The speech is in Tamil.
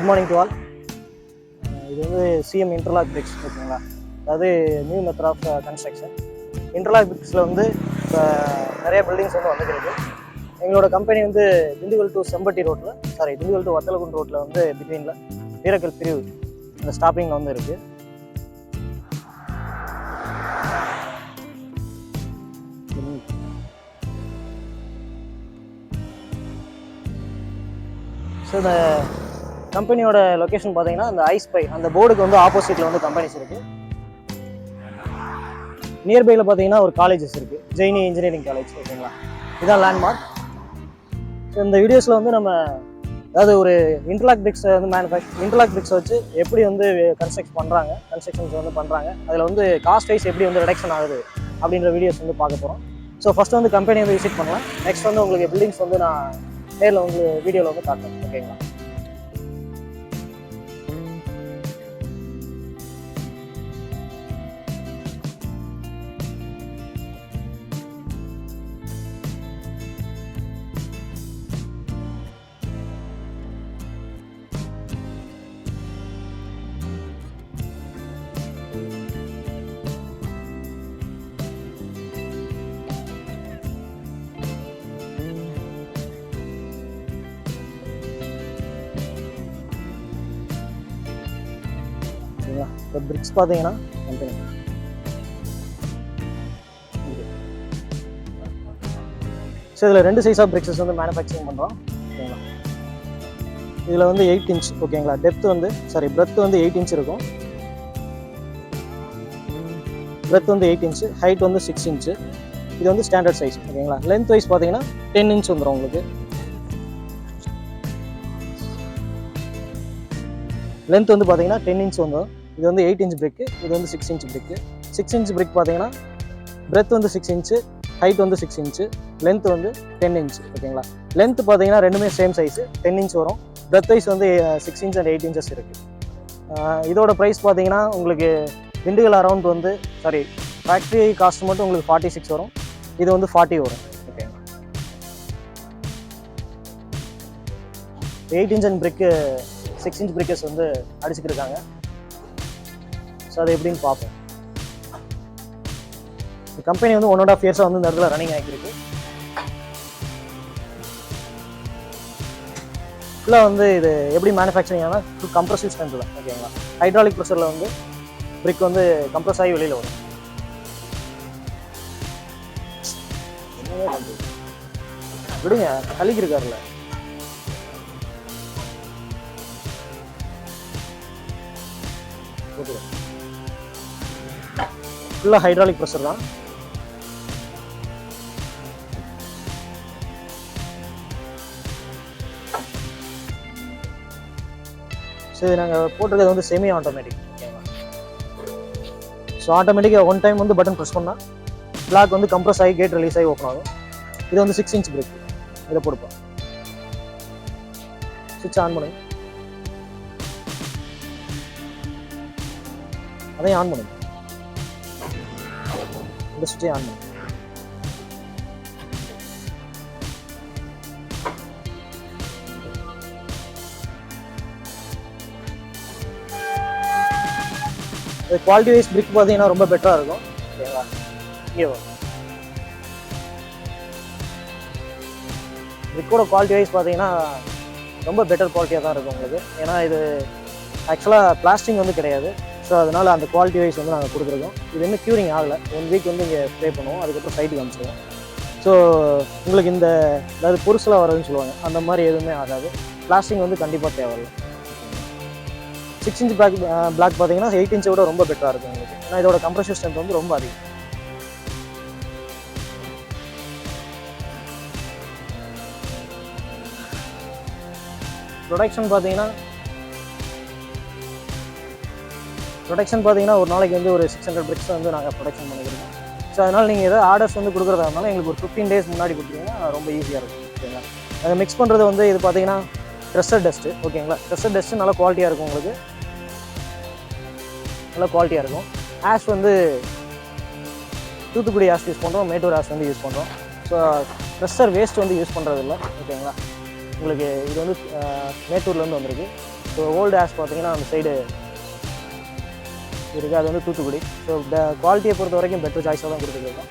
Good morning to all. இது வந்து சிஎம் இன்டர்லாக் பிரிக்ஸ் ஓகேங்களா. அதாவது new method of construction. Interlock பிரிக்ஸில் வந்து இப்போ நிறைய பில்டிங்ஸ் வந்து வந்துருக்கு. எங்களோட கம்பெனி வந்து திண்டுக்கல் டு செம்பட்டி ரோட்டில் திண்டுக்கல் டு வத்தலகுண்டு ரோட்டில் வந்து பிட்வீனில் வீரக்கல் பிரிவு இந்த ஸ்டாப்பிங்கில் வந்து இருக்குது. ஸோ இந்த கம்பெனியோட லொக்கேஷன் பார்த்தீங்கன்னா அந்த ஐஸ்பை அந்த போர்டுக்கு வந்து ஆப்போசிட்டில் வந்து கம்பெனிஸ் இருக்குது. நியர்பையில் பார்த்தீங்கன்னா ஒரு காலேஜஸ் இருக்குது, ஜெயினி இன்ஜினியரிங் காலேஜ் ஓகேங்களா. இதுதான் லேண்ட்மார்க். ஸோ இந்த வீடியோஸில் வந்து நம்ம அதாவது ஒரு இன்டர்லாக் பிரிக்ஸ் வந்து இன்டர்லாக் பிரிக்ஸ் வச்சு எப்படி வந்து கன்ஸ்ட்ரக்ஷன்ஸ் வந்து பண்ணுறாங்க, அதில் வந்து காஸ்ட் வைஸ் எப்படி வந்து ரிடக்ஷன் ஆகுது அப்படின்ற வீடியோஸ் வந்து பார்க்க போகிறோம். ஸோ ஃபஸ்ட்டு வந்து கம்பெனி வந்து விசிட் பண்ணலாம். நெக்ஸ்ட் வந்து உங்களுக்கு பில்டிங்ஸ் வந்து நான் நேரில் வந்து வீடியோவில் வந்து காட்டுறேன் ஓகேங்களா. இப்போ பிரிக்ஸ் பார்த்தீங்கன்னா கம்பெனி ஸோ இதில் 2 சைஸ் ஆஃப் பிரிக்ஸஸ் வந்து மேனுஃபேக்சரிங் பண்ணுறோம் ஓகேங்களா. இதில் வந்து 8 இன்ச் ஓகேங்களா. பிரெத் வந்து 8 இன்ச் இருக்கும். பிரெத் வந்து 8 இன்ச்சு, ஹைட் வந்து 6 இன்ச்சு. இது வந்து ஸ்டாண்டர்ட் சைஸ் ஓகேங்களா. லென்த் வைஸ் பார்த்தீங்கன்னா 10 இன்ச் வந்துடும் உங்களுக்கு. லென்த் வந்து பார்த்தீங்கன்னா 10 இன்ச் வந்துடும். இது வந்து 8 இன்ச் பிரிக்கு, இது வந்து 6 இன்ச் பிரிக்கு. 6 இன்ச் பிரிக் பார்த்தீங்கன்னா பிரெத் வந்து 6 இன்ச்சு, ஹைட் வந்து 6 இன்ச்சு, லென்த் வந்து 10 இன்ச் ஓகேங்களா. லென்த் பார்த்தீங்கன்னா ரெண்டுமே சேம் சைஸு 10 இன்ச் வரும். பிரெத் வைஸ் வந்து 6 இன்ச் அண்ட் 8 இன்ச்சஸ் இருக்குது. இதோட ப்ரைஸ் பார்த்தீங்கன்னா உங்களுக்கு திண்டுக்கல் அரௌண்ட் வந்து ஃபேக்ட்ரி காஸ்ட் மட்டும் உங்களுக்கு 46 வரும். இது வந்து 40 வரும் ஓகேங்களா. 8 இன்ச் அண்ட் பிரிக்கு 6 இன்ச் பிரிக்கர்ஸ் வந்து அடிச்சுட்டு இருக்காங்க. ஸோ அது எப்படின்னு பார்ப்போம். இந்த கம்பெனி வந்து 1.5 இயர்ஸாக வந்து இந்த இடத்துல ரன்னிங் ஆகிருக்கு. ஃபுல்லாக வந்து இது எப்படி மேனுஃபேக்சரிங் ஆனால் கம்ப்ரசிவ் ஸ்ட்ரென்த் தான் ஓகேங்களா. ஹைட்ராலிக் ப்ரெஷரில் வந்து பிரிக் வந்து கம்ப்ரஸ் ஆகி வெளியில் வரும். விடுங்க, கலிக்கு இருக்காருல்ல. ஃபுல்லாக ஹைட்ராலிக் ப்ரெஷர் தான். ஸோ இது நாங்கள் போட்டிருக்கிறது வந்து செமி ஆட்டோமேட்டிக் ஓகேங்களா. ஸோ ஆட்டோமேட்டிக்காக ஒன் டைம் வந்து பட்டன் ப்ரெஸ் பண்ணால் பிளாக் வந்து கம்ப்ரஸ் ஆகி கேட் ரிலீஸ் ஆகி ஓப்பன் ஆகும். இது வந்து 6 இன்ச் பிரேக். இதை போடுப்போம். சுவிட்ச் ஆன் பண்ணுங்க, அதையும் ஆன் பண்ணுங்க. இந்த சுவிட்சை ஆன் பண்ணுங்க. குவாலிட்டி வைஸ் பிரிக் பார்த்தீங்கன்னா ரொம்ப பெட்டராக இருக்கும் ஓகேங்களா. இங்கே பிரிக்கோட குவாலிட்டி வைஸ் பார்த்தீங்கன்னா ரொம்ப பெட்டர் குவாலிட்டியாக தான் இருக்கும் உங்களுக்கு. ஏன்னா இது ஆக்சுவலாக பிளாஸ்டிக் வந்து கிடையாது. ஸோ அதனால் அந்த குவாலிட்டி வைஸ் வந்து நாங்கள் கொடுத்துருக்கோம். இது இன்னும் க்யூரிங் ஆகலை. 1 வீக் வந்து இங்கே ஸ்ப்ரே பண்ணுவோம், அதுக்கப்புறம் சைட்டுக்கு அனுப்பிச்சிடுவோம். ஸோ உங்களுக்கு அதாவது பொருசெலாம் வர்றதுன்னு சொல்லுவாங்க, அந்த மாதிரி எதுவுமே ஆகாது. பிளாஸ்டிக் வந்து கண்டிப்பாக தேவையில்லை. 6 இன்ச் பிளாக் பார்த்தீங்கன்னா 8 இன்ச்சை விட ரொம்ப பெட்டராக இருக்கும் உங்களுக்கு. ஏன்னா இதோட கம்ப்ரஷன் ஸ்ட்ரென்த் வந்து ரொம்ப அதிகம். ப்ரொடக்ஷன் பார்த்தீங்கன்னா ஒரு நாளைக்கு வந்து ஒரு 600 பிரிக்ஸ் வந்து நாங்கள் ப்ரொடக்ஷன் பண்ணிக்கிறோம். ஸோ அதனால் நீங்கள் எதாவது ஆர்டர்ஸ் வந்து கொடுக்குறதா இருந்தாலும் எங்களுக்கு ஒரு 15 டேஸ் முன்னாடி கொடுத்தீங்கன்னா ரொம்ப ஈஸியாக இருக்கும் ஓகேங்களா. அதை மிக்ஸ் பண்ணுறது வந்து இது பார்த்தீங்கன்னா ட்ரெஸ்ஸர் டஸ்ட்டு ஓகேங்களா. ட்ரெஸ்ஸர் டஸ்ட்டு நல்லா குவாலிட்டியாக இருக்கும் உங்களுக்கு, நல்லா குவாலிட்டியாக இருக்கும். ஆஷ் வந்து தூத்துக்குடி ஆஷ் யூஸ் பண்ணுறோம், மேட்டூர் ஆஷ் வந்து யூஸ் பண்ணுறோம். ஸோ ட்ரெஸ்ஸர் வேஸ்ட் வந்து யூஸ் பண்ணுறதில்ல ஓகேங்களா. உங்களுக்கு இது வந்து மேட்டூர்லேருந்து வந்திருக்கு. ஸோ ஓல்டு ஆஷ் பார்த்தீங்கன்னா அந்த சைடு இருக்குது, அது வந்து தூத்துக்குடி. ஸோ குவாலிட்டியை பொறுத்த வரைக்கும் பெட்டர் சாய்ஸாக தான் கொடுத்துருக்கோம்.